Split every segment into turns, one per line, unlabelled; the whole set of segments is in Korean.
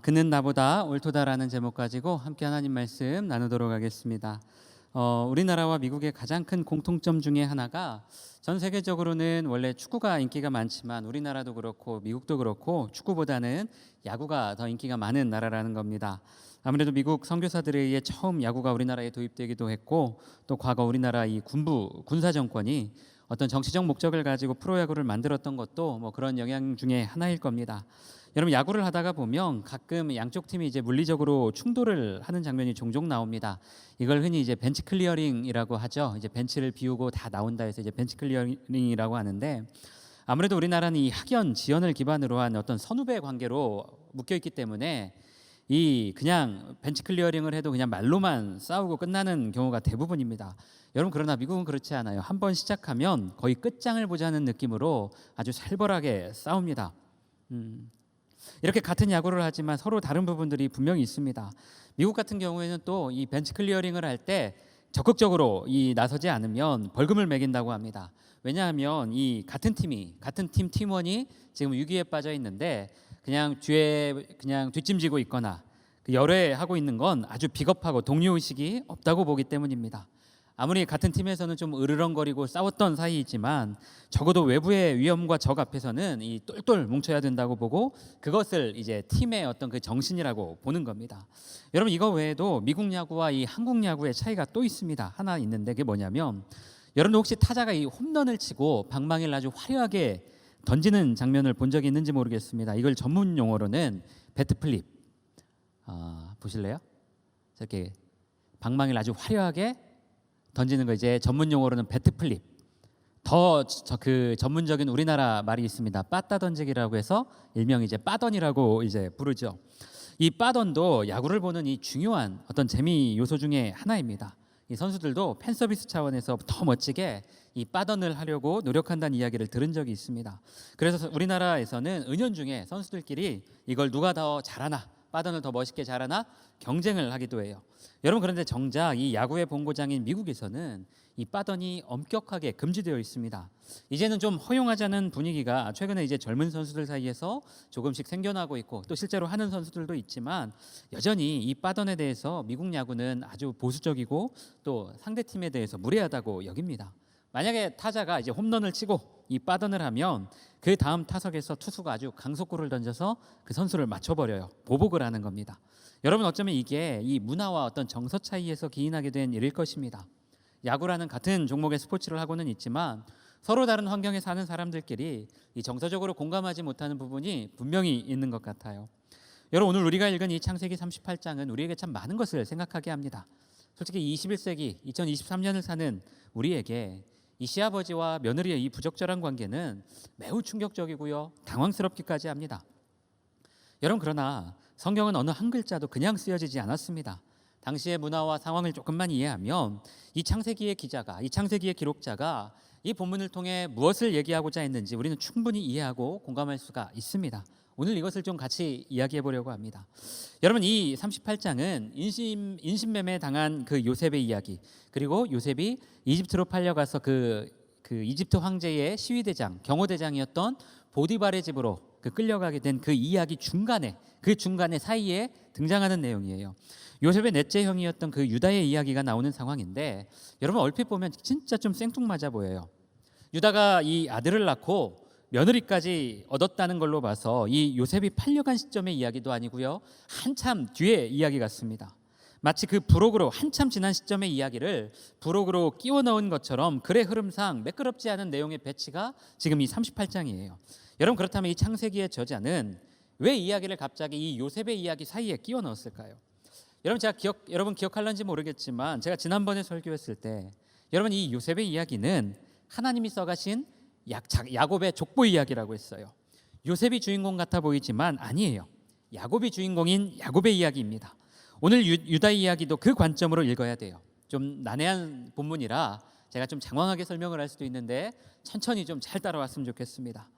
그는 나보다 옳도다라는 제목 가지고 함께 하나님 말씀 나누도록 하겠습니다. 우리나라와 미국의 가장 큰 공통점 중에 하나가 전 세계적으로는 원래 축구가 인기가 많지만 우리나라도 그렇고 미국도 그렇고 축구보다는 야구가 더 인기가 많은 나라라는 겁니다. 아무래도 미국 선교사들에 의해 처음 야구가 우리나라에 도입되기도 했고, 또 과거 우리나라 이 군사 정권이 어떤 정치적 목적을 가지고 프로야구를 만들었던 것도 그런 영향 중에 하나일 겁니다. 여러분, 야구를 하다가 보면 가끔 양쪽 팀이 이제 물리적으로 충돌을 하는 장면이 종종 나옵니다. 이걸 흔히 이제 벤치 클리어링이라고 하죠. 이제 벤치를 비우고 다 나온다 해서 이제 벤치 클리어링이라고 하는데, 아무래도 우리나라는 이 학연 지연을 기반으로 한 어떤 선후배 관계로 묶여 있기 때문에 이 그냥 벤치 클리어링을 해도 그냥 말로만 싸우고 끝나는 경우가 대부분입니다. 여러분, 그러나 미국은 그렇지 않아요. 한번 시작하면 거의 끝장을 보자는 느낌으로 아주 살벌하게 싸웁니다. 이렇게 같은 야구를 하지만 서로 다른 부분들이 분명히 있습니다. 미국 같은 경우에는 또 이 벤치 클리어링을 할 때 적극적으로 나서지 않으면 벌금을 매긴다고 합니다. 왜냐하면 이 같은 팀 팀원이 지금 위기에 빠져 있는데 그냥 뒤에 그냥 뒷짐지고 있거나 열애하고 있는 건 아주 비겁하고 동료의식이 없다고 보기 때문입니다. 아무리 같은 팀에서는 좀 으르렁거리고 싸웠던 사이이지만 적어도 외부의 위험과 적 앞에서는 이 똘똘 뭉쳐야 된다고 보고, 그것을 이제 팀의 어떤 그 정신이라고 보는 겁니다. 여러분, 이거 외에도 미국 야구와 이 한국 야구의 차이가 또 있습니다. 하나 있는데, 그게 뭐냐면, 여러분 혹시 타자가 이 홈런을 치고 방망이를 아주 화려하게 던지는 장면을 본 적이 있는지 모르겠습니다. 이걸 전문 용어로는 배트 플립. 보실래요? 이렇게 방망이를 아주 화려하게 던지는 거, 이제 전문 용어로는 배트 플립. 그 전문적인 우리나라 말이 있습니다. 빠따 던지기라고 해서 일명 이제 빠던이라고 이제 부르죠. 이 빠던도 야구를 보는 이 중요한 어떤 재미 요소 중에 하나입니다. 이 선수들도 팬 서비스 차원에서 더 멋지게 이 빠던을 하려고 노력한다는 이야기를 들은 적이 있습니다. 그래서 우리나라에서는 은연중에 선수들끼리 이걸 누가 더 잘하나, 빠던을 더 멋있게 잘하나 경쟁을 하기도 해요. 여러분, 그런데 정작 이 야구의 본고장인 미국에서는 이 빠던이 엄격하게 금지되어 있습니다. 이제는 좀 허용하자는 분위기가 최근에 이제 젊은 선수들 사이에서 조금씩 생겨나고 있고, 또 실제로 하는 선수들도 있지만 여전히 이 빠던에 대해서 미국 야구는 아주 보수적이고 또 상대팀에 대해서 무례하다고 여깁니다. 만약에 타자가 이제 홈런을 치고 이 빠던을 하면 그 다음 타석에서 투수가 아주 강속구를 던져서 그 선수를 맞춰버려요. 보복을 하는 겁니다. 여러분, 어쩌면 이게 이 문화와 어떤 정서 차이에서 기인하게 된 일일 것입니다. 야구라는 같은 종목의 스포츠를 하고는 있지만 서로 다른 환경에 사는 사람들끼리 이 정서적으로 공감하지 못하는 부분이 분명히 있는 것 같아요. 여러분, 오늘 우리가 읽은 이 창세기 38장은 우리에게 참 많은 것을 생각하게 합니다. 솔직히 21세기 2023년을 사는 우리에게 이 시아버지와 며느리의 이 부적절한 관계는 매우 충격적이고요, 당황스럽기까지 합니다. 여러분, 그러나 성경은 어느 한 글자도 그냥 쓰여지지 않았습니다. 당시의 문화와 상황을 조금만 이해하면 이 창세기의 기록자가 이 본문을 통해 무엇을 얘기하고자 했는지 우리는 충분히 이해하고 공감할 수가 있습니다. 오늘 이것을 좀 같이 이야기해 보려고 합니다. 여러분, 이 38장은 인신매매 당한 그 요셉의 이야기, 그리고 요셉이 이집트로 팔려가서 그 이집트 황제의 시위대장, 경호대장이었던 보디발의 집으로 끌려가게 된 그 이야기 중간에 사이에 등장하는 내용이에요. 요셉의 넷째 형이었던 그 유다의 이야기가 나오는 상황인데, 여러분 얼핏 보면 진짜 좀 생뚱맞아 보여요. 유다가 이 아들을 낳고 며느리까지 얻었다는 걸로 봐서 이 요셉이 팔려간 시점의 이야기도 아니고요, 한참 뒤의 이야기 같습니다. 마치 그 부록으로 한참 지난 시점의 이야기를 부록으로 끼워 넣은 것처럼 글의 흐름상 매끄럽지 않은 내용의 배치가 지금 이 38장이에요. 여러분, 그렇다면 이 창세기의 저자는 왜 이야기를 갑자기 이 요셉의 이야기 사이에 끼워 넣었을까요? 여러분 기억할런지 모르겠지만 제가 지난번에 설교했을 때, 여러분, 이 요셉의 이야기는 하나님이 써가신 야곱의 족보 이야기라고 했어요. 요셉이 주인공 같아 보이지만 아니에요. 야곱이 주인공인 야곱의 이야기입니다. 오늘 유다의 이야기도 그 관점으로 읽어야 돼요. 좀 난해한 본문이라 제가 좀 장황하게 설명을 할 수도 있는데 천천히 좀 잘 따라왔으면 좋겠습니다.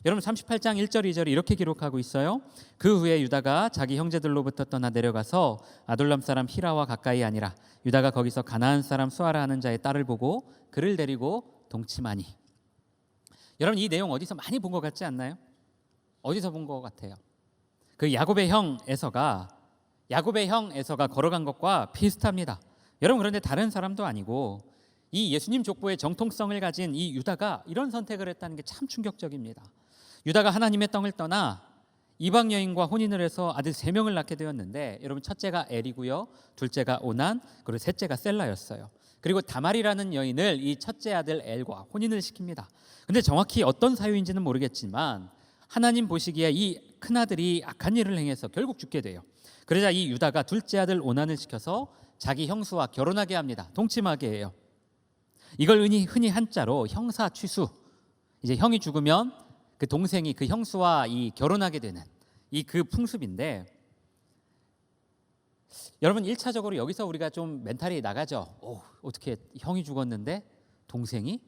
여러분, 38장 1절 2절이 이렇게 기록하고 있어요. 그 후에 유다가 자기 형제들로부터 떠나 내려가서 아둘람 사람 히라와 가까이 아니라 유다가 거기서 가나안 사람 수아라 하는 자의 딸을 보고 그를 데리고 동침하니. 여러분, 이 내용 어디서 많이 본 것 같지 않나요? 어디서 본 것 같아요? 그 야곱의 형 에서가 걸어간 것과 비슷합니다. 여러분, 그런데 다른 사람도 아니고 이 예수님 족보의 정통성을 가진 이 유다가 이런 선택을 했다는 게 참 충격적입니다. 유다가 하나님의 땅을 떠나 이방 여인과 혼인을 해서 아들 3명을 낳게 되었는데, 여러분, 첫째가 엘이고요, 둘째가 오난, 그리고 셋째가 셀라였어요. 그리고 다말이라는 여인을 이 첫째 아들 엘과 혼인을 시킵니다. 근데 정확히 어떤 사유인지는 모르겠지만 하나님 보시기에 이 큰아들이 악한 일을 행해서 결국 죽게 돼요. 그러자 이 유다가 둘째 아들 오난을 시켜서 자기 형수와 결혼하게 합니다. 동침하게 해요. 이걸 흔히 한자로 형사취수, 이제 형이 죽으면 그 동생이 그 형수와 이 결혼하게 되는 이 그 풍습인데, 여러분, 1차적으로 여기서 우리가 좀 멘탈이 나가죠. 어떻게 형이 죽었는데 동생이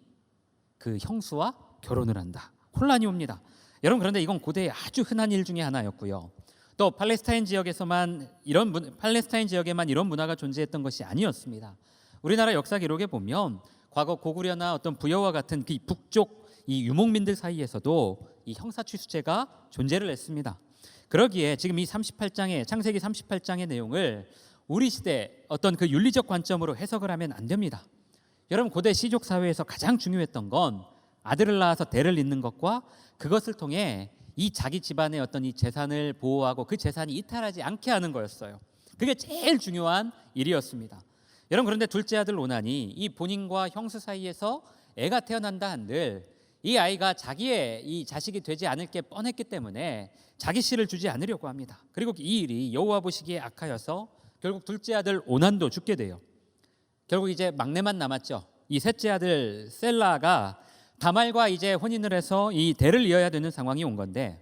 그 형수와 결혼을 한다. 혼란이 옵니다. 여러분, 그런데 이건 고대의 아주 흔한 일 중에 하나였고요. 또 팔레스타인 지역에만 이런 문화가 존재했던 것이 아니었습니다. 우리나라 역사 기록에 보면 과거 고구려나 어떤 부여와 같은 그 북쪽 이 유목민들 사이에서도 이 형사취수제가 존재를 했습니다. 그러기에 지금 이 창세기 38장의 내용을 우리 시대 어떤 그 윤리적 관점으로 해석을 하면 안 됩니다. 여러분, 고대 시족 사회에서 가장 중요했던 건 아들을 낳아서 대를 잇는 것과 그것을 통해 이 자기 집안의 어떤 이 재산을 보호하고 그 재산이 이탈하지 않게 하는 거였어요. 그게 제일 중요한 일이었습니다. 여러분, 그런데 둘째 아들 오난이 이 본인과 형수 사이에서 애가 태어난다 한들 이 아이가 자기의 이 자식이 되지 않을 게 뻔했기 때문에 자기 씨를 주지 않으려고 합니다. 그리고 이 일이 여호와 보시기에 악하여서 결국 둘째 아들 오난도 죽게 돼요. 결국 이제 막내만 남았죠. 이 셋째 아들 셀라가 다말과 이제 혼인을 해서 이 대를 이어야 되는 상황이 온 건데,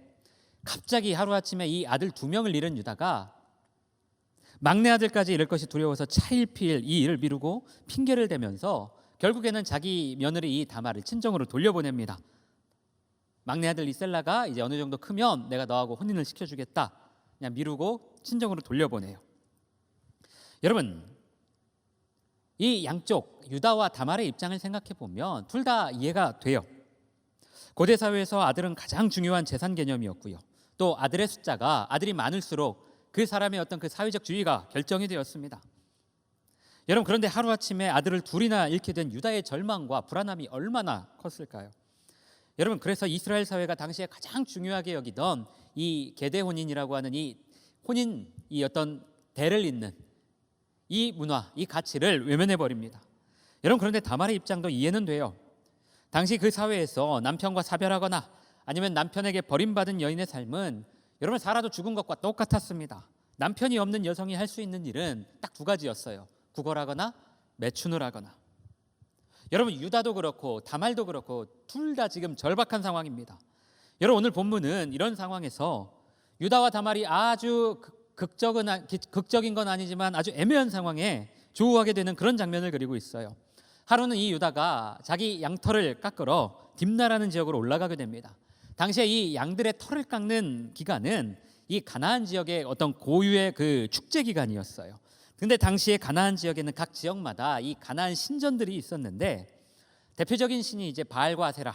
갑자기 하루아침에 이 아들 2명을 잃은 유다가 막내 아들까지 잃을 것이 두려워서 차일피일 이 일을 미루고 핑계를 대면서 결국에는 자기 며느리 이 다말을 친정으로 돌려보냅니다. 막내 아들 이 셀라가 이제 어느 정도 크면 내가 너하고 혼인을 시켜주겠다, 그냥 미루고 친정으로 돌려보내요. 여러분, 이 양쪽 유다와 다말의 입장을 생각해 보면 둘 다 이해가 돼요. 고대 사회에서 아들은 가장 중요한 재산 개념이었고요. 또 아들의 숫자가 아들이 많을수록 그 사람의 어떤 그 사회적 지위가 결정이 되었습니다. 여러분, 그런데 하루아침에 아들을 둘이나 잃게 된 유다의 절망과 불안함이 얼마나 컸을까요? 여러분, 그래서 이스라엘 사회가 당시에 가장 중요하게 여기던 이 계대 혼인이라고 하는 이 혼인, 이 어떤 대를 잇는 이 문화, 이 가치를 외면해 버립니다. 여러분, 그런데 다말의 입장도 이해는 돼요. 당시 그 사회에서 남편과 사별하거나 아니면 남편에게 버림받은 여인의 삶은 여러분 살아도 죽은 것과 똑같았습니다. 남편이 없는 여성이 할 수 있는 일은 딱 2가지였어요. 구걸하거나 매춘을 하거나. 여러분, 유다도 그렇고 다말도 그렇고 둘 다 지금 절박한 상황입니다. 여러분, 오늘 본문은 이런 상황에서 유다와 다말이 아주 극적인 건 아니지만 아주 애매한 상황에 조우하게 되는 그런 장면을 그리고 있어요. 하루는 이 유다가 자기 양털을 깎으러 딥나라는 지역으로 올라가게 됩니다. 당시에 이 양들의 털을 깎는 기간은 이 가나안 지역의 어떤 고유의 그 축제 기간이었어요. 근데 당시에 가나안 지역에는 각 지역마다 이 가나안 신전들이 있었는데, 대표적인 신이 이제 바알과 아세라,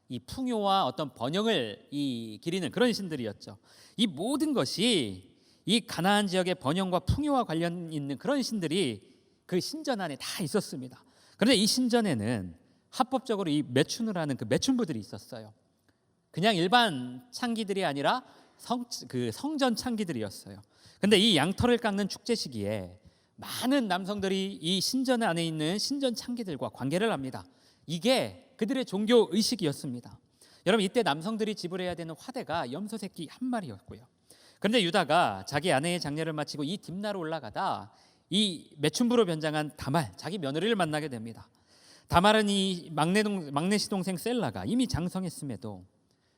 이 풍요와 어떤 번영을 이 기리는 그런 신들이었죠. 이 모든 것이 이 가나안 지역의 번영과 풍요와 관련 있는 그런 신들이 그 신전 안에 다 있었습니다. 그런데 이 신전에는 합법적으로 이 매춘을 하는 그 매춘부들이 있었어요. 그냥 일반 창기들이 아니라 성전 창기들이었어요. 근데 이 양털을 깎는 축제 시기에 많은 남성들이 이 신전 안에 있는 신전 창기들과 관계를 합니다. 이게 그들의 종교 의식이었습니다. 여러분, 이때 남성들이 지불해야 되는 화대가 염소 새끼 1마리였고요. 그런데 유다가 자기 아내의 장례를 마치고 이 딥나로 올라가다 이 매춘부로 변장한 다말, 자기 며느리를 만나게 됩니다. 다말은 이 막내 시동생 셀라가 이미 장성했음에도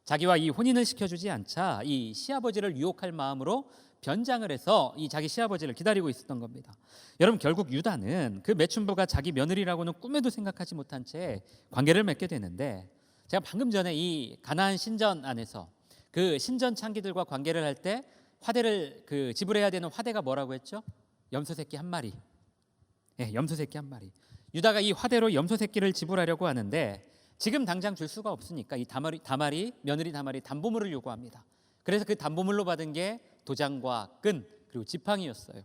자기와 이 혼인을 시켜주지 않자 이 시아버지를 유혹할 마음으로 변장을 해서 이 자기 시아버지를 기다리고 있었던 겁니다. 여러분, 결국 유다는 그 매춘부가 자기 며느리라고는 꿈에도 생각하지 못한 채 관계를 맺게 되는데, 제가 방금 전에 이 가나안 신전 안에서 그 신전 창기들과 관계를 할 때 화대를 지불해야 되는 화대가 뭐라고 했죠? 염소 새끼 1마리. 염소 새끼 1마리. 유다가 이 화대로 염소 새끼를 지불하려고 하는데 지금 당장 줄 수가 없으니까 이 며느리 다말이 담보물을 요구합니다. 그래서 그 담보물로 받은 게 도장과 끈 그리고 지팡이였어요.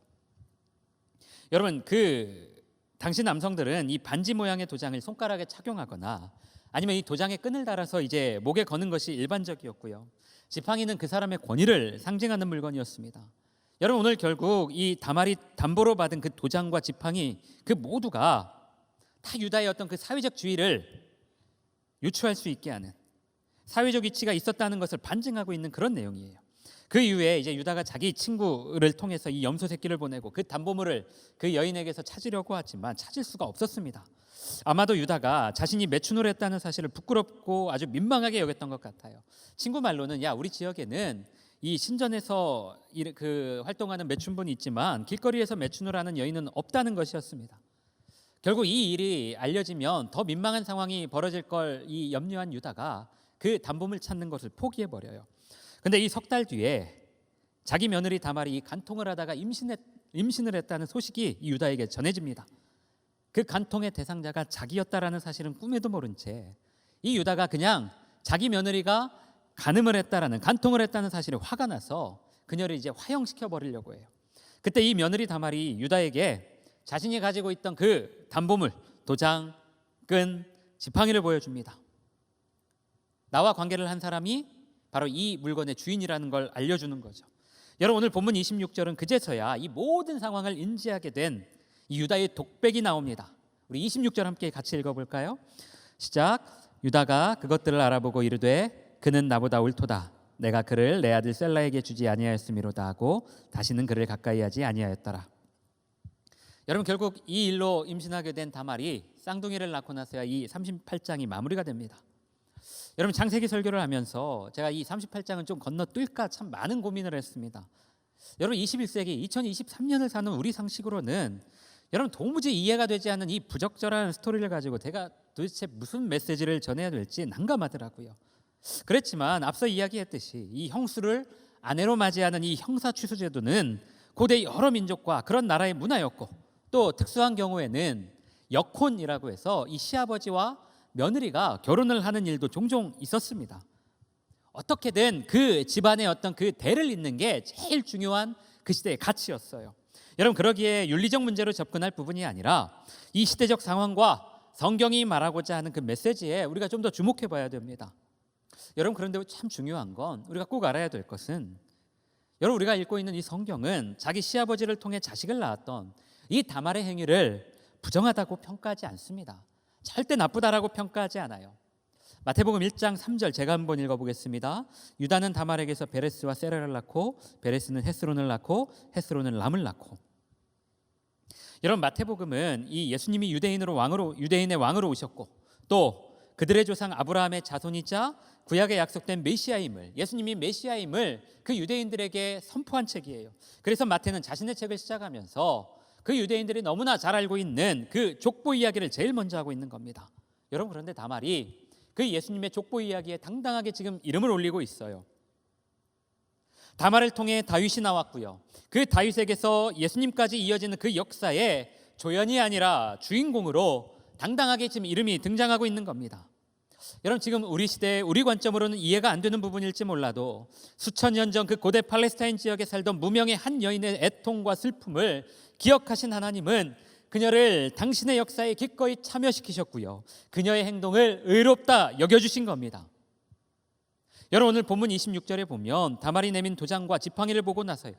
여러분, 당시 남성들은 이 반지 모양의 도장을 손가락에 착용하거나 아니면 이 도장에 끈을 달아서 이제 목에 거는 것이 일반적이었고요. 지팡이는 그 사람의 권위를 상징하는 물건이었습니다. 여러분, 오늘 결국 이 다말이 담보로 받은 그 도장과 지팡이 그 모두가 다 유다의 어떤 그 사회적 지위를 유추할 수 있게 하는 사회적 위치가 있었다는 것을 반증하고 있는 그런 내용이에요. 그 이후에 이제 유다가 자기 친구를 통해서 이 염소 새끼를 보내고 그 담보물을 그 여인에게서 찾으려고 하지만 찾을 수가 없었습니다. 아마도 유다가 자신이 매춘을 했다는 사실을 부끄럽고 아주 민망하게 여겼던 것 같아요. 친구 말로는 야, 우리 지역에는 이 신전에서 활동하는 매춘분이 있지만 길거리에서 매춘을 하는 여인은 없다는 것이었습니다. 결국 이 일이 알려지면 더 민망한 상황이 벌어질 걸 이 염려한 유다가 그 담보물 찾는 것을 포기해 버려요. 근데 이 석 달 뒤에 자기 며느리 다말이 간통을 하다가 임신을 했다는 소식이 이 유다에게 전해집니다. 그 간통의 대상자가 자기였다라는 사실은 꿈에도 모른 채 이 유다가 그냥 자기 며느리가 간통을 했다는 사실에 화가 나서 그녀를 이제 화형시켜 버리려고 해요. 그때 이 며느리 다말이 유다에게 자신이 가지고 있던 그 담보물, 도장, 끈, 지팡이를 보여줍니다. 나와 관계를 한 사람이 바로 이 물건의 주인이라는 걸 알려주는 거죠. 여러분, 오늘 본문 26절은 그제서야 이 모든 상황을 인지하게 된 이 유다의 독백이 나옵니다. 우리 26절 함께 같이 읽어볼까요? 시작. 유다가 그것들을 알아보고 이르되 그는 나보다 옳도다. 내가 그를 내 아들 셀라에게 주지 아니하였음이로다 하고 다시는 그를 가까이 하지 아니하였더라. 여러분, 결국 이 일로 임신하게 된 다말이 쌍둥이를 낳고 나서야 이 38장이 마무리가 됩니다. 여러분, 창세기 설교를 하면서 제가 이 38장은 좀 건너뛸까 참 많은 고민을 했습니다. 여러분, 21세기 2023년을 사는 우리 상식으로는 여러분 도무지 이해가 되지 않는 이 부적절한 스토리를 가지고 제가 도대체 무슨 메시지를 전해야 될지 난감하더라고요. 그렇지만 앞서 이야기했듯이 이 형수를 아내로 맞이하는 이 형사취수제도는 고대 여러 민족과 그런 나라의 문화였고 또 특수한 경우에는 역혼이라고 해서 이 시아버지와 며느리가 결혼을 하는 일도 종종 있었습니다. 어떻게든 그 집안의 어떤 그 대를 잇는 게 제일 중요한 그 시대의 가치였어요. 여러분, 그러기에 윤리적 문제로 접근할 부분이 아니라 이 시대적 상황과 성경이 말하고자 하는 그 메시지에 우리가 좀 더 주목해 봐야 됩니다. 여러분, 그런데 참 중요한 건 우리가 꼭 알아야 될 것은 여러분, 우리가 읽고 있는 이 성경은 자기 시아버지를 통해 자식을 낳았던 이 다말의 행위를 부정하다고 평가하지 않습니다. 절대 나쁘다라고 평가하지 않아요. 마태복음 1장 3절 제가 한번 읽어보겠습니다. 유다는 다말에게서 베레스와 세라를 낳고 베레스는 헤스론을 낳고 헤스론은 람을 낳고. 여러분, 마태복음은 이 예수님이 유대인의 왕으로 오셨고 또 그들의 조상 아브라함의 자손이자 구약에 약속된 메시아임을, 예수님이 메시아임을 그 유대인들에게 선포한 책이에요. 그래서 마태는 자신의 책을 시작하면서 그 유대인들이 너무나 잘 알고 있는 그 족보 이야기를 제일 먼저 하고 있는 겁니다. 여러분, 그런데 다말이 그 예수님의 족보 이야기에 당당하게 지금 이름을 올리고 있어요. 다말을 통해 다윗이 나왔고요. 그 다윗에게서 예수님까지 이어지는 그 역사의 조연이 아니라 주인공으로 당당하게 지금 이름이 등장하고 있는 겁니다. 여러분, 지금 우리 시대 우리 관점으로는 이해가 안 되는 부분일지 몰라도 수천 년 전 그 고대 팔레스타인 지역에 살던 무명의 한 여인의 애통과 슬픔을 기억하신 하나님은 그녀를 당신의 역사에 기꺼이 참여시키셨고요. 그녀의 행동을 의롭다 여겨주신 겁니다. 여러분, 오늘 본문 26절에 보면 다말이 내민 도장과 지팡이를 보고 나서야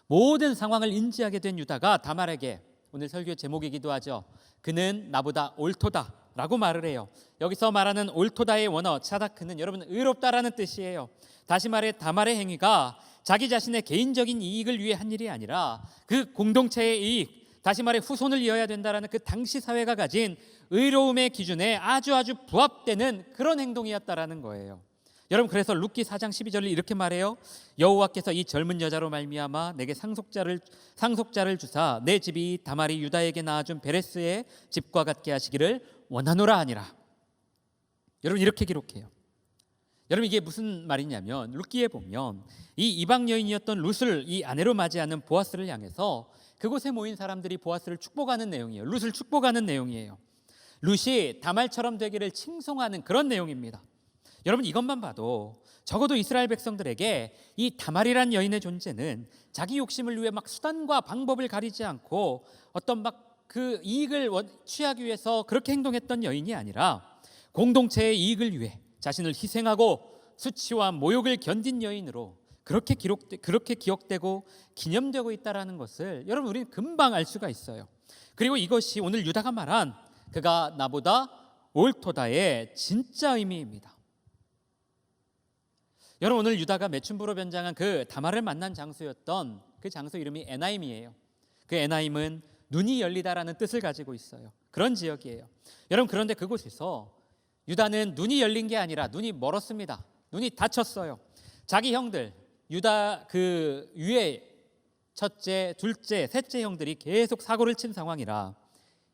모든 상황을 인지하게 된 유다가 다말에게, 오늘 설교 제목이기도 하죠, 그는 나보다 옳도다 라고 말을 해요. 여기서 말하는 옳도다의 원어 차다크는 여러분 의롭다라는 뜻이에요. 다시 말해 다말의 행위가 자기 자신의 개인적인 이익을 위해 한 일이 아니라 그 공동체의 이익, 다시 말해 후손을 이어야 된다라는 그 당시 사회가 가진 의로움의 기준에 아주 부합되는 그런 행동이었다라는 거예요. 여러분, 그래서 룻기 4장 12절을 이렇게 말해요. 여호와께서 이 젊은 여자로 말미암아 내게 상속자를 주사 내 집이 다말이 유다에게 낳아준 베레스의 집과 같게 하시기를 원하노라 하니라. 여러분, 이렇게 기록해요. 여러분, 이게 무슨 말이냐면 룻기에 보면 이 이방 여인이었던 룻을 이 아내로 맞이하는 보아스를 향해서 그곳에 모인 사람들이 보아스를 축복하는 내용이에요. 룻을 축복하는 내용이에요. 룻이 다말처럼 되기를 칭송하는 그런 내용입니다. 여러분, 이것만 봐도 적어도 이스라엘 백성들에게 이 다말이란 여인의 존재는 자기 욕심을 위해 막 수단과 방법을 가리지 않고 어떤 막 그 이익을 취하기 위해서 그렇게 행동했던 여인이 아니라 공동체의 이익을 위해 자신을 희생하고 수치와 모욕을 견딘 여인으로 그렇게 기억되고 기념되고 있다라는 것을 여러분 우리는 금방 알 수가 있어요. 그리고 이것이 오늘 유다가 말한 그가 나보다 옳도다의 진짜 의미입니다. 여러분 오늘 유다가 매춘부로 변장한 그 다말을 만난 장소였던 그 장소 이름이 에나임이에요. 그 에나임은 눈이 열리다라는 뜻을 가지고 있어요. 그런 지역이에요. 여러분 그런데 그곳에서 유다는 눈이 열린 게 아니라 눈이 멀었습니다. 눈이 닫혔어요. 자기 형들 유다 그 위에 첫째, 둘째, 셋째 형들이 계속 사고를 친 상황이라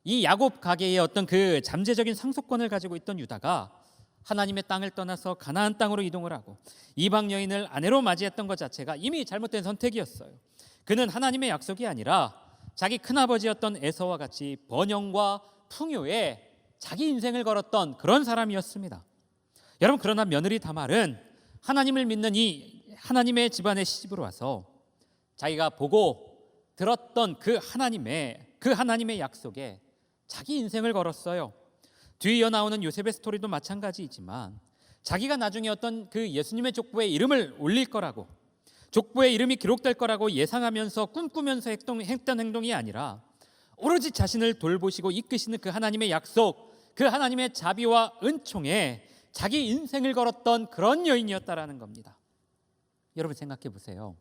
이 야곱 가게의 어떤 그 잠재적인 상속권을 가지고 있던 유다가 하나님의 땅을 떠나서 가나안 땅으로 이동을 하고 이방 여인을 아내로 맞이했던 것 자체가 이미 잘못된 선택이었어요. 그는 하나님의 약속이 아니라 자기 큰아버지였던 에서와 같이 번영과 풍요에 자기 인생을 걸었던 그런 사람이었습니다. 여러분 그러나 며느리 다말은 하나님을 믿는 이 하나님의 집안의 시집으로 와서 자기가 보고 들었던 그 하나님의 약속에 자기 인생을 걸었어요. 뒤에 이어나오는 요셉의 스토리도 마찬가지이지만 자기가 나중에 어떤 그 예수님의 족보에 이름을 올릴 거라고 족보에 이름이 기록될 거라고 예상하면서 꿈꾸면서 했던 행동이 아니라 오로지 자신을 돌보시고 이끄시는 그 하나님의 약속, 그 하나님의 자비와 은총에 자기 인생을 걸었던 그런 여인이었다라는 겁니다. 여러분 생각해 보세요.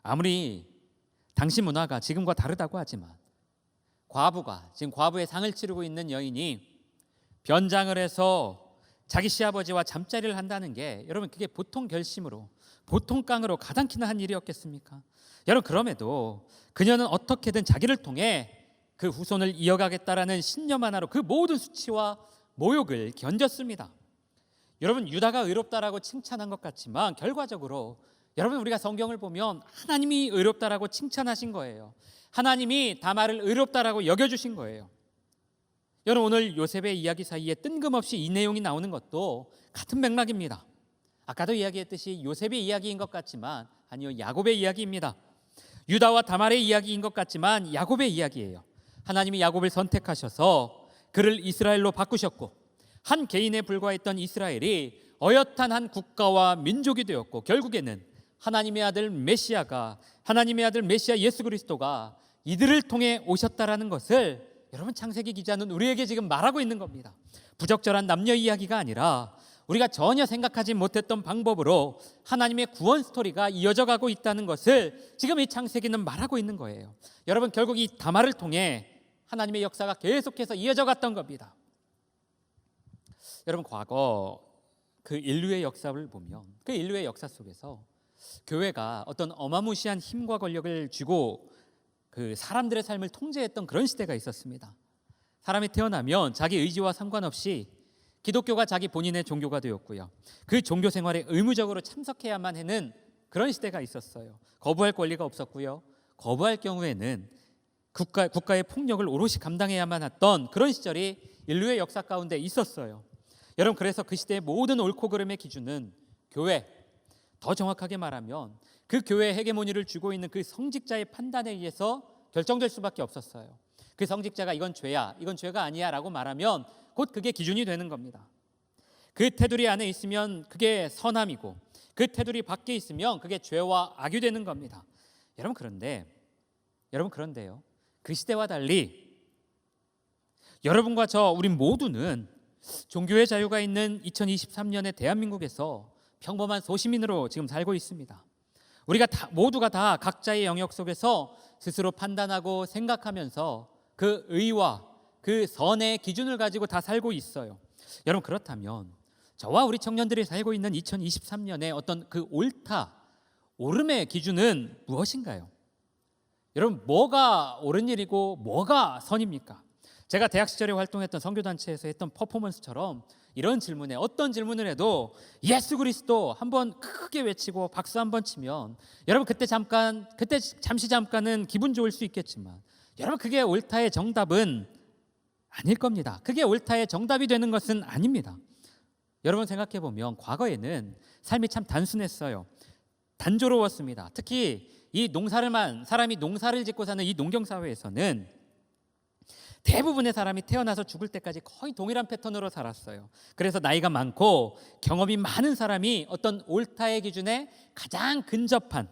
아무리 당시 문화가 지금과 다르다고 하지만 지금 과부의 상을 치르고 있는 여인이 변장을 해서 자기 시아버지와 잠자리를 한다는 게 여러분 그게 보통 결심으로 보통 깡으로 가당키나 한 일이었겠습니까? 여러분 그럼에도 그녀는 어떻게든 자기를 통해 그 후손을 이어가겠다라는 신념 하나로 그 모든 수치와 모욕을 견뎠습니다. 여러분 유다가 의롭다라고 칭찬한 것 같지만 결과적으로 여러분 우리가 성경을 보면 하나님이 의롭다라고 칭찬하신 거예요. 하나님이 다말을 의롭다라고 여겨주신 거예요. 여러분 오늘 요셉의 이야기 사이에 뜬금없이 이 내용이 나오는 것도 같은 맥락입니다. 아까도 이야기했듯이 요셉의 이야기인 것 같지만 아니요 야곱의 이야기입니다. 유다와 다말의 이야기인 것 같지만 야곱의 이야기예요. 하나님이 야곱을 선택하셔서 그를 이스라엘로 바꾸셨고 한 개인에 불과했던 이스라엘이 어엿한 한 국가와 민족이 되었고 결국에는 하나님의 아들 메시아 예수 그리스도가 이들을 통해 오셨다라는 것을 여러분 창세기 기자는 우리에게 지금 말하고 있는 겁니다. 부적절한 남녀 이야기가 아니라 우리가 전혀 생각하지 못했던 방법으로 하나님의 구원 스토리가 이어져 가고 있다는 것을 지금 이 창세기는 말하고 있는 거예요. 여러분 결국 이 다말을 통해 하나님의 역사가 계속해서 이어져 갔던 겁니다. 여러분 과거 그 인류의 역사를 보면 그 인류의 역사 속에서 교회가 어떤 어마무시한 힘과 권력을 쥐고 그 사람들의 삶을 통제했던 그런 시대가 있었습니다. 사람이 태어나면 자기 의지와 상관없이 기독교가 자기 본인의 종교가 되었고요. 그 종교 생활에 의무적으로 참석해야만 하는 그런 시대가 있었어요. 거부할 권리가 없었고요. 거부할 경우에는 국가의 폭력을 오롯이 감당해야만 했던 그런 시절이 인류의 역사 가운데 있었어요. 여러분 그래서 그 시대의 모든 옳고 그름의 기준은 교회, 더 정확하게 말하면 그 교회의 헤게모니를 쥐고 있는 그 성직자의 판단에 의해서 결정될 수밖에 없었어요. 그 성직자가 이건 죄야, 이건 죄가 아니야 라고 말하면 곧 그게 기준이 되는 겁니다. 그 테두리 안에 있으면 그게 선함이고 그 테두리 밖에 있으면 그게 죄와 악이 되는 겁니다. 여러분 그런데요. 그 시대와 달리 여러분과 우리 모두는 종교의 자유가 있는 2023년의 대한민국에서 평범한 소시민으로 지금 살고 있습니다. 우리가 모두가 다 각자의 영역 속에서 스스로 판단하고 생각하면서 그 의와 그 선의 기준을 가지고 다 살고 있어요. 여러분 그렇다면 저와 우리 청년들이 살고 있는 2023년의 어떤 그 옳음의 기준은 무엇인가요? 여러분 뭐가 옳은 일이고 뭐가 선입니까? 제가 대학 시절에 활동했던 선교단체에서 했던 퍼포먼스처럼 이런 질문에 어떤 질문을 해도 예수 그리스도 한번 크게 외치고 박수 한번 치면 여러분 그때 잠시 잠깐은 기분 좋을 수 있겠지만 여러분 그게 옳다의 정답은 아닐 겁니다. 그게 옳다의 정답이 되는 것은 아닙니다. 여러분 생각해 보면 과거에는 삶이 참 단순했어요. 단조로웠습니다. 특히 이 사람이 농사를 짓고 사는 이 농경 사회에서는 대부분의 사람이 태어나서 죽을 때까지 거의 동일한 패턴으로 살았어요. 그래서 나이가 많고 경험이 많은 사람이 어떤 옳다의 기준에 가장 근접한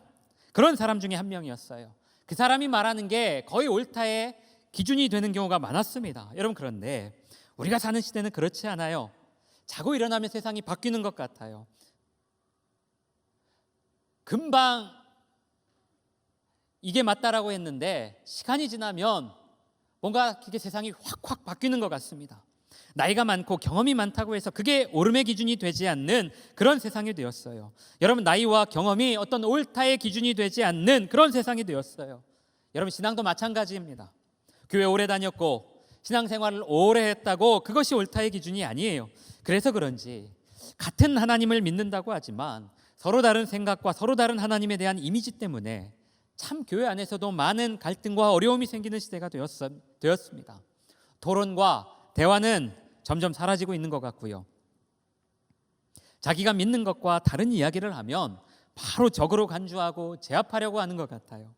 그런 사람 중에 한 명이었어요. 그 사람이 말하는 게 거의 옳다의 기준이 되는 경우가 많았습니다. 여러분, 그런데 우리가 사는 시대는 그렇지 않아요. 자고 일어나면 세상이 바뀌는 것 같아요. 금방 이게 맞다라고 했는데 시간이 지나면 뭔가 그게 세상이 확 바뀌는 것 같습니다. 나이가 많고 경험이 많다고 해서 그게 옳음의 기준이 되지 않는 그런 세상이 되었어요. 여러분, 나이와 경험이 어떤 옳다의 기준이 되지 않는 그런 세상이 되었어요. 여러분, 신앙도 마찬가지입니다. 교회 오래 다녔고 신앙생활을 오래 했다고 그것이 옳다의 기준이 아니에요. 그래서 그런지 같은 하나님을 믿는다고 하지만 서로 다른 생각과 서로 다른 하나님에 대한 이미지 때문에 참 교회 안에서도 많은 갈등과 어려움이 생기는 시대가 되었습니다. 토론과 대화는 점점 사라지고 있는 것 같고요. 자기가 믿는 것과 다른 이야기를 하면 바로 적으로 간주하고 제압하려고 하는 것 같아요.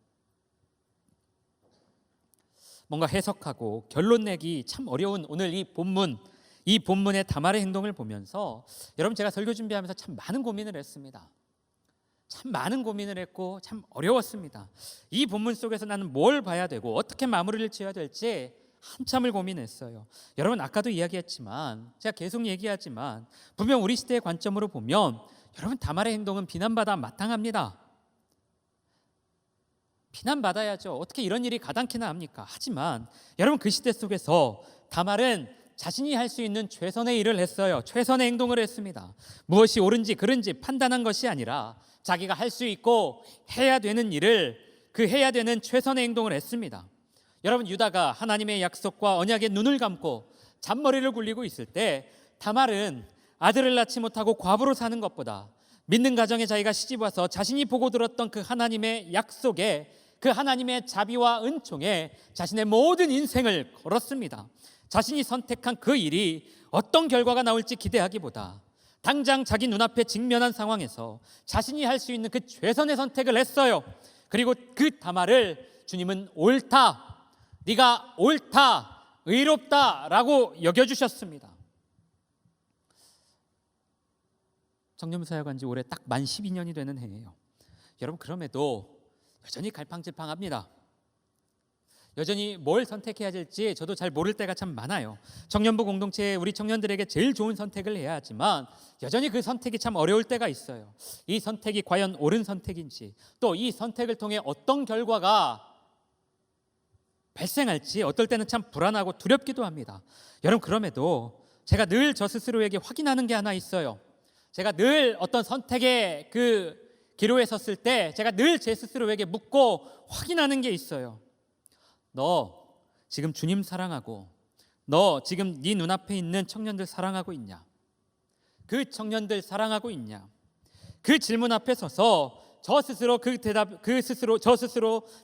뭔가 해석하고 결론 내기 참 어려운 오늘 이 본문의 다말의 행동을 보면서 여러분, 제가 설교 준비하면서 참 많은 고민을 했습니다. 참 많은 고민을 했고 참 어려웠습니다. 이 본문 속에서 나는 뭘 봐야 되고 어떻게 마무리를 지어야 될지 한참을 고민했어요. 여러분, 아까도 이야기했지만 제가 계속 얘기하지만 분명 우리 시대의 관점으로 보면 여러분, 다말의 행동은 비난받아 마땅합니다. 비난받아야죠. 어떻게 이런 일이 가당키나 합니까? 하지만 여러분, 그 시대 속에서 다말은 자신이 할 수 있는 최선의 일을 했어요. 최선의 행동을 했습니다. 무엇이 옳은지 그른지 판단한 것이 아니라 자기가 할 수 있고 해야 되는 일을 해야 되는 최선의 행동을 했습니다. 여러분, 유다가 하나님의 약속과 언약에 눈을 감고 잔머리를 굴리고 있을 때 다말은 아들을 낳지 못하고 과부로 사는 것보다 믿는 가정에 자기가 시집 와서 자신이 보고 들었던 그 하나님의 약속에, 그 하나님의 자비와 은총에 자신의 모든 인생을 걸었습니다. 자신이 선택한 그 일이 어떤 결과가 나올지 기대하기보다 당장 자기 눈앞에 직면한 상황에서 자신이 할 수 있는 그 최선의 선택을 했어요. 그리고 그 다말을 주님은 옳다, 네가 옳다, 의롭다라고 여겨주셨습니다. 청렴사역한 지 올해 딱 만 12년이 되는 해예요. 여러분, 그럼에도 여전히 갈팡질팡합니다. 여전히 뭘 선택해야 될지 저도 잘 모를 때가 참 많아요. 청년부 공동체에 우리 청년들에게 제일 좋은 선택을 해야 하지만 여전히 그 선택이 참 어려울 때가 있어요. 이 선택이 과연 옳은 선택인지, 또 이 선택을 통해 어떤 결과가 발생할지 어떨 때는 참 불안하고 두렵기도 합니다. 여러분, 그럼에도 제가 늘 저 스스로에게 확인하는 게 하나 있어요. 제가 늘 어떤 선택의 그 기로에 섰을 때 제가 늘 제 스스로에게 묻고 확인하는 게 있어요. 너 지금 주님 사랑하고 너 지금 네 눈앞에 있는 청년들 사랑하고 있냐? 그 청년들 사랑하고 있냐? 그 질문 앞에 서서 저 스스로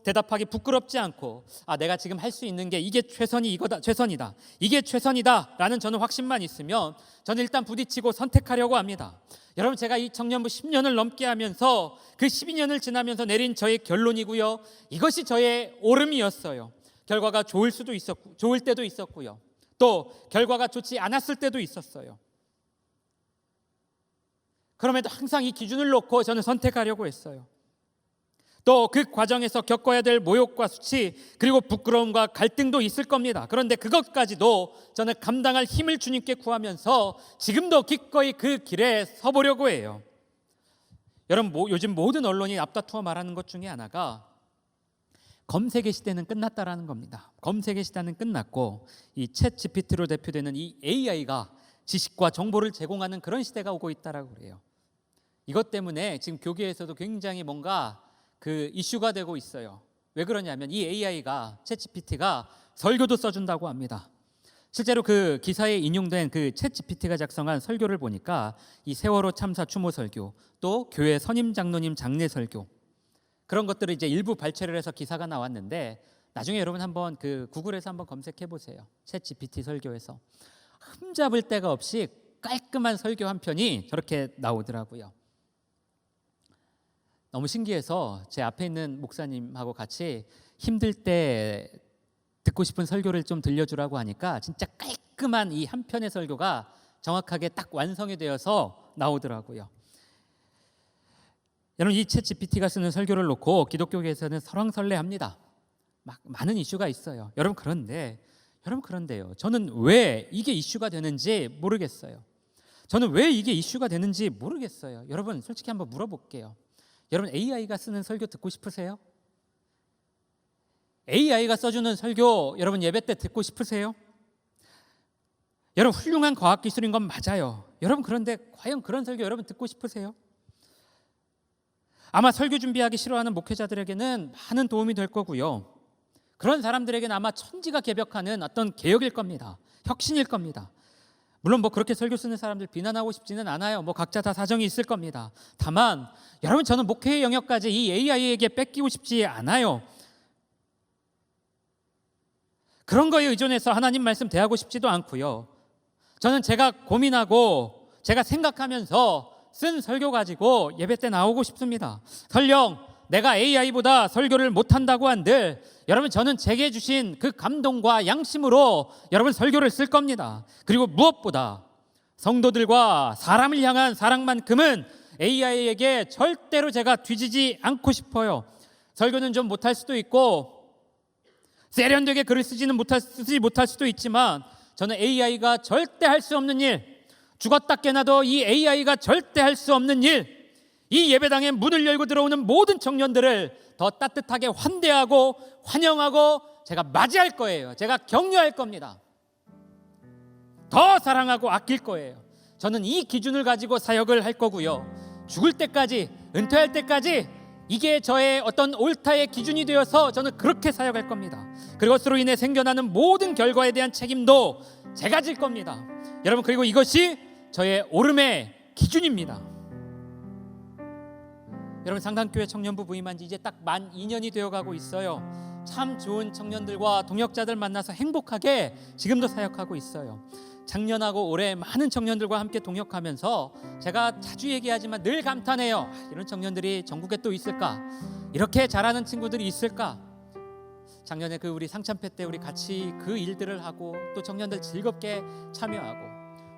대답하기 부끄럽지 않고, 내가 지금 할 수 있는 게 이게 최선이다, 이게 최선이다라는 저는 확신만 있으면 저는 일단 부딪히고 선택하려고 합니다. 여러분, 제가 이 청년부 10년을 넘게 하면서 그 12년을 지나면서 내린 저의 결론이고요, 이것이 저의 옳음이었어요. 결과가 좋을 때도 있었고요, 또 결과가 좋지 않았을 때도 있었어요. 그럼에도 항상 이 기준을 놓고 저는 선택하려고 했어요. 또 그 과정에서 겪어야 될 모욕과 수치, 그리고 부끄러움과 갈등도 있을 겁니다. 그런데 그것까지도 저는 감당할 힘을 주님께 구하면서 지금도 기꺼이 그 길에 서보려고 해요. 여러분, 요즘 모든 언론이 앞다투어 말하는 것 중에 하나가 검색의 시대는 끝났다라는 겁니다. 검색의 시대는 끝났고 이 챗 GPT로 대표되는 이 AI가 지식과 정보를 제공하는 그런 시대가 오고 있다라고 그래요. 이것 때문에 지금 교계에서도 굉장히 뭔가 그 이슈가 되고 있어요. 왜 그러냐면 이 AI가, 챗 GPT가 설교도 써준다고 합니다. 실제로 그 기사에 인용된 그 챗 GPT가 작성한 설교를 보니까 이 세월호 참사 추모 설교, 또 교회 선임 장로님 장례 설교, 그런 것들을 이제 일부 발췌를 해서 기사가 나왔는데, 나중에 여러분 한번 그 구글에서 한번 검색해 보세요. 챗 GPT 설교에서 흠잡을 데가 없이 깔끔한 설교 한 편이 저렇게 나오더라고요. 너무 신기해서 제 앞에 있는 목사님하고 같이 힘들 때 듣고 싶은 설교를 좀 들려주라고 하니까 진짜 깔끔한 이 한 편의 설교가 정확하게 딱 완성이 되어서 나오더라고요. 여러분, 이 챗 GPT가 쓰는 설교를 놓고 기독교계에서는 설왕설래합니다. 막 많은 이슈가 있어요. 여러분 그런데요, 저는 왜 이게 이슈가 되는지 모르겠어요. 여러분 솔직히 한번 물어볼게요. 여러분, AI가 쓰는 설교 듣고 싶으세요? AI가 써주는 설교 여러분 예배 때 듣고 싶으세요? 여러분, 훌륭한 과학기술인 건 맞아요. 여러분, 그런데 과연 그런 설교 여러분 듣고 싶으세요? 아마 설교 준비하기 싫어하는 목회자들에게는 많은 도움이 될 거고요. 그런 사람들에게는 아마 천지가 개벽하는 어떤 개혁일 겁니다. 혁신일 겁니다. 물론 그렇게 설교 쓰는 사람들 비난하고 싶지는 않아요. 각자 다 사정이 있을 겁니다. 다만 여러분, 저는 목회의 영역까지 이 AI에게 뺏기고 싶지 않아요. 그런 거에 의존해서 하나님 말씀 대하고 싶지도 않고요. 저는 제가 고민하고 제가 생각하면서 쓴 설교 가지고 예배 때 나오고 싶습니다. 설령 내가 AI보다 설교를 못한다고 한들 여러분, 저는 제게 주신 그 감동과 양심으로 여러분 설교를 쓸 겁니다. 그리고 무엇보다 성도들과 사람을 향한 사랑만큼은 AI에게 절대로 제가 뒤지지 않고 싶어요. 설교는 좀 못할 수도 있고 세련되게 글을 쓰지 못할 수도 있지만 저는 AI가 절대 할 수 없는 일, 죽었다 깨나도 이 AI가 절대 할 수 없는 일, 이 예배당에 문을 열고 들어오는 모든 청년들을 더 따뜻하게 환대하고 환영하고 제가 맞이할 거예요. 제가 격려할 겁니다. 더 사랑하고 아낄 거예요. 저는 이 기준을 가지고 사역을 할 거고요. 죽을 때까지, 은퇴할 때까지 이게 저의 어떤 옳다의 기준이 되어서 저는 그렇게 사역할 겁니다. 그것으로 인해 생겨나는 모든 결과에 대한 책임도 제가 질 겁니다. 여러분, 그리고 이것이 저의 오름의 기준입니다. 여러분, 상당교회 청년부 부임한 지 이제 딱 만 2년이 되어가고 있어요. 참 좋은 청년들과 동역자들 만나서 행복하게 지금도 사역하고 있어요. 작년하고 올해 많은 청년들과 함께 동역하면서 제가 자주 얘기하지만 늘 감탄해요. 이런 청년들이 전국에 또 있을까? 이렇게 잘하는 친구들이 있을까? 작년에 우리 상참회 때 우리 같이 그 일들을 하고 또 청년들 즐겁게 참여하고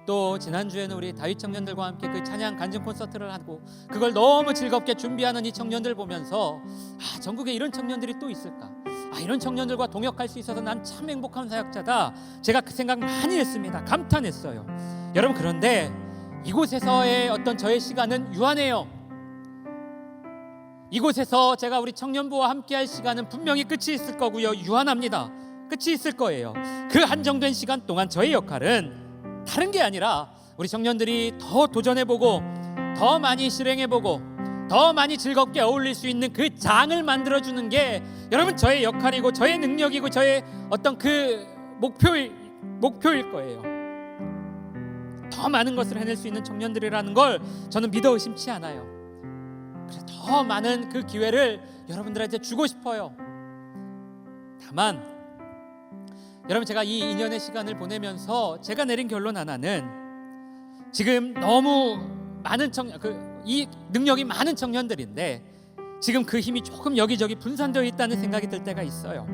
또 지난주에는 우리 다윗 청년들과 함께 그 찬양 간증 콘서트를 하고 그걸 너무 즐겁게 준비하는 이 청년들 보면서 전국에 이런 청년들이 또 있을까? 이런 청년들과 동역할 수 있어서 난 참 행복한 사역자다. 제가 그 생각 많이 했습니다. 감탄했어요. 여러분, 그런데 이곳에서의 어떤 저의 시간은 유한해요. 이곳에서 제가 우리 청년부와 함께할 시간은 분명히 끝이 있을 거고요. 유한합니다. 끝이 있을 거예요. 그 한정된 시간 동안 저의 역할은 다른 게 아니라 우리 청년들이 더 도전해보고 더 많이 실행해보고 더 많이 즐겁게 어울릴 수 있는 그 장을 만들어주는 게 여러분 저의 역할이고 저의 능력이고 저의 어떤 그 목표일 거예요. 더 많은 것을 해낼 수 있는 청년들이라는 걸 저는 믿어 의심치 않아요. 그래서 더 많은 그 기회를 여러분들한테 주고 싶어요. 다만 여러분, 제가 이 2년의 시간을 보내면서 제가 내린 결론 하나는 지금 너무 많은 이 능력이 많은 청년들인데 지금 그 힘이 조금 여기저기 분산되어 있다는 생각이 들 때가 있어요.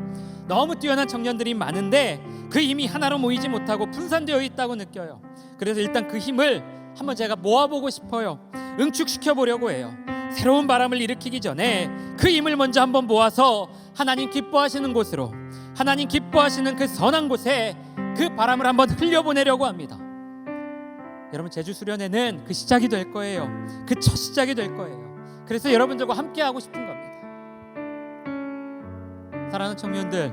너무 뛰어난 청년들이 많은데 그 힘이 하나로 모이지 못하고 분산되어 있다고 느껴요. 그래서 일단 그 힘을 한번 제가 모아보고 싶어요. 응축시켜 보려고 해요. 새로운 바람을 일으키기 전에 그 힘을 먼저 한번 모아서 하나님 기뻐하시는 곳으로, 하나님 기뻐하시는 그 선한 곳에 그 바람을 한번 흘려보내려고 합니다. 여러분, 제주 수련회는 그 시작이 될 거예요. 그 첫 시작이 될 거예요. 그래서 여러분들과 함께 하고 싶은 겁니다. 사랑하는 청년들,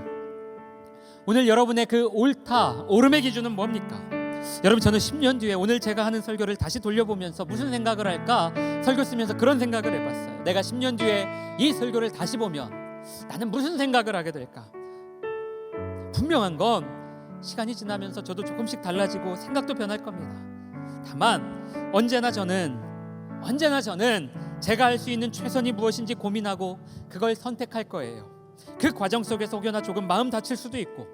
오늘 여러분의 그 옳다, 오름의 기준은 뭡니까? 여러분, 저는 10년 뒤에 오늘 제가 하는 설교를 다시 돌려보면서 무슨 생각을 할까? 설교 쓰면서 그런 생각을 해봤어요. 내가 10년 뒤에 이 설교를 다시 보면 나는 무슨 생각을 하게 될까? 분명한 건 시간이 지나면서 저도 조금씩 달라지고 생각도 변할 겁니다. 다만 언제나 저는 제가 할 수 있는 최선이 무엇인지 고민하고 그걸 선택할 거예요. 그 과정 속에서 혹여나 조금 마음 다칠 수도 있고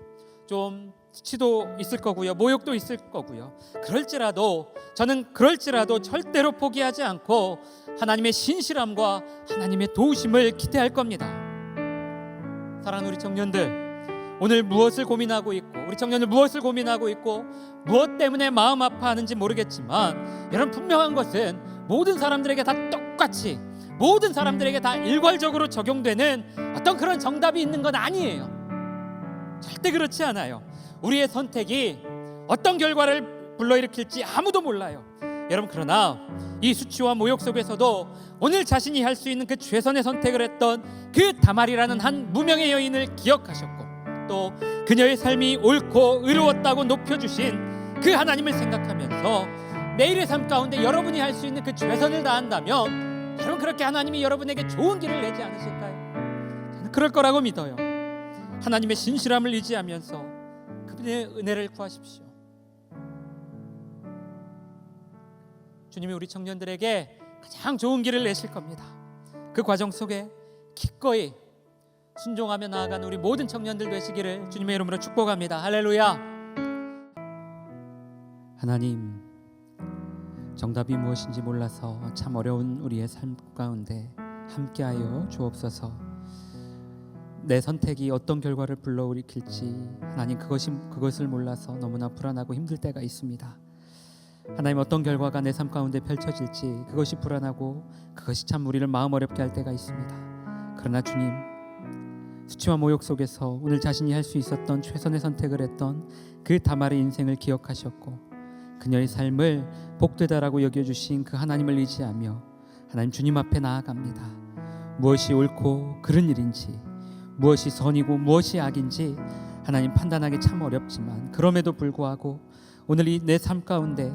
좀 수치도 있을 거고요, 모욕도 있을 거고요. 저는 그럴지라도 절대로 포기하지 않고 하나님의 신실함과 하나님의 도우심을 기대할 겁니다. 사랑하는 우리 청년들, 오늘 무엇을 고민하고 있고, 우리 청년들 무엇을 고민하고 있고 무엇 때문에 마음 아파하는지 모르겠지만, 여러분 분명한 것은 모든 사람들에게 다 똑같이, 모든 사람들에게 다 일괄적으로 적용되는 어떤 그런 정답이 있는 건 아니에요. 절대 그렇지 않아요. 우리의 선택이 어떤 결과를 불러일으킬지 아무도 몰라요. 여러분, 그러나 이 수치와 모욕 속에서도 오늘 자신이 할 수 있는 그 최선의 선택을 했던 그 다말이라는 한 무명의 여인을 기억하셨고, 또 그녀의 삶이 옳고 의로웠다고 높여주신 그 하나님을 생각하면서 내일의 삶 가운데 여러분이 할 수 있는 그 최선을 다한다면, 여러분 그렇게 하나님이 여러분에게 좋은 길을 내지 않으실까요? 저는 그럴 거라고 믿어요. 하나님의 신실함을 의지하면서 그분의 은혜를 구하십시오. 주님이 우리 청년들에게 가장 좋은 길을 내실 겁니다. 그 과정 속에 기꺼이 순종하며 나아가는 우리 모든 청년들 되시기를 주님의 이름으로 축복합니다. 할렐루야. 하나님, 정답이 무엇인지 몰라서 참 어려운 우리의 삶 가운데 함께하여 주옵소서. 내 선택이 어떤 결과를 불러일으킬지 하나님, 그것을 몰라서 너무나 불안하고 힘들 때가 있습니다. 하나님, 어떤 결과가 내 삶 가운데 펼쳐질지 그것이 불안하고 그것이 참 우리를 마음 어렵게 할 때가 있습니다. 그러나 주님, 수치와 모욕 속에서 오늘 자신이 할 수 있었던 최선의 선택을 했던 그 다말의 인생을 기억하셨고, 그녀의 삶을 복되다라고 여겨주신 그 하나님을 의지하며 하나님 주님 앞에 나아갑니다. 무엇이 옳고 그른 일인지, 무엇이 선이고 무엇이 악인지 하나님 판단하기 참 어렵지만, 그럼에도 불구하고 오늘 이 내 삶 가운데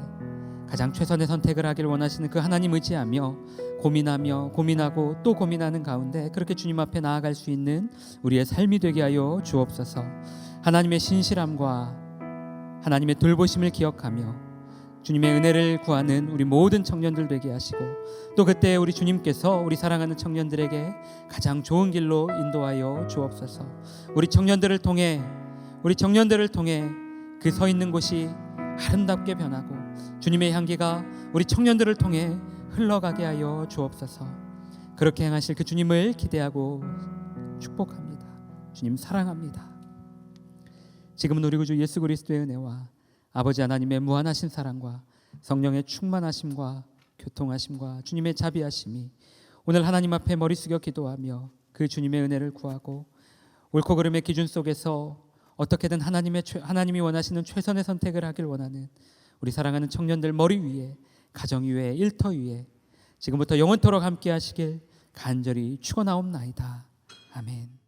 가장 최선의 선택을 하길 원하시는 그 하나님 의지하며 고민하고 또 고민하는 가운데 그렇게 주님 앞에 나아갈 수 있는 우리의 삶이 되게 하여 주옵소서. 하나님의 신실함과 하나님의 돌보심을 기억하며 주님의 은혜를 구하는 우리 모든 청년들 되게 하시고, 또 그때 우리 주님께서 우리 사랑하는 청년들에게 가장 좋은 길로 인도하여 주옵소서. 우리 청년들을 통해 그 서 있는 곳이 아름답게 변하고 주님의 향기가 우리 청년들을 통해 흘러가게 하여 주옵소서. 그렇게 행하실 그 주님을 기대하고 축복합니다. 주님 사랑합니다. 지금은 우리 구주 예수 그리스도의 은혜와 아버지 하나님의 무한하신 사랑과 성령의 충만하심과 교통하심과 주님의 자비하심이 오늘 하나님 앞에 머리 숙여 기도하며 그 주님의 은혜를 구하고 옳고 그름의 기준 속에서 어떻게든 하나님이 원하시는 최선의 선택을 하길 원하는 우리 사랑하는 청년들 머리 위에, 가정 위에, 일터 위에 지금부터 영원토록 함께 하시길 간절히 축원하옵나이다. 아멘.